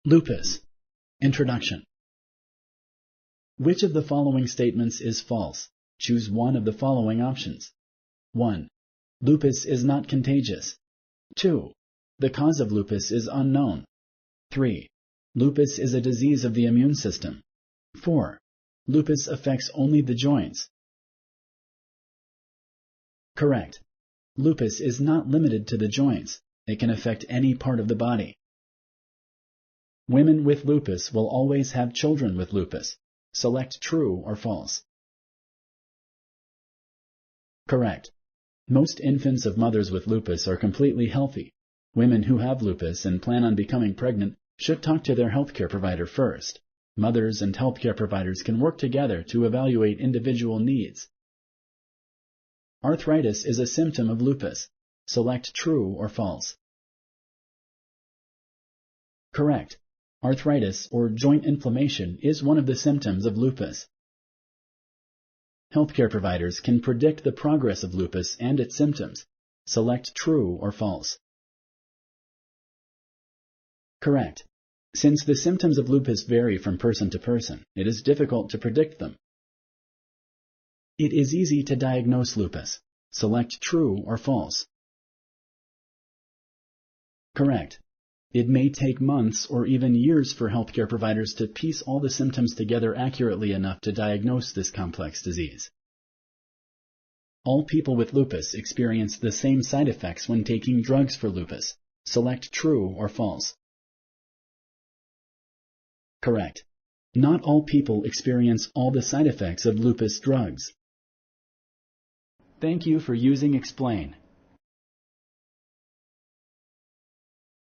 Lupus. Introduction. Which of the following statements is false? Choose one of the following options. 1. Lupus is not contagious. 2. The cause of lupus is unknown. 3. Lupus is a disease of the immune system. 4. Lupus affects only the joints. Correct. Lupus is not limited to the joints. It can affect any part of the body. Women with lupus will always have children with lupus. Select true or false. Correct. Most infants of mothers with lupus are completely healthy. Women who have lupus and plan on becoming pregnant should talk to their healthcare provider first. Mothers and healthcare providers can work together to evaluate individual needs. Arthritis is a symptom of lupus. Select true or false. Correct. Arthritis or joint inflammation is one of the symptoms of lupus. Healthcare providers can predict the progress of lupus and its symptoms. Select true or false. Correct. Since the symptoms of lupus vary from person to person, it is difficult to predict them. It is easy to diagnose lupus. Select true or false. Correct. It may take months or even years for healthcare providers to piece all the symptoms together accurately enough to diagnose this complex disease. All people with lupus experience the same side effects when taking drugs for lupus. Select true or false. Correct. Not all people experience all the side effects of lupus drugs. Thank you for using Explain.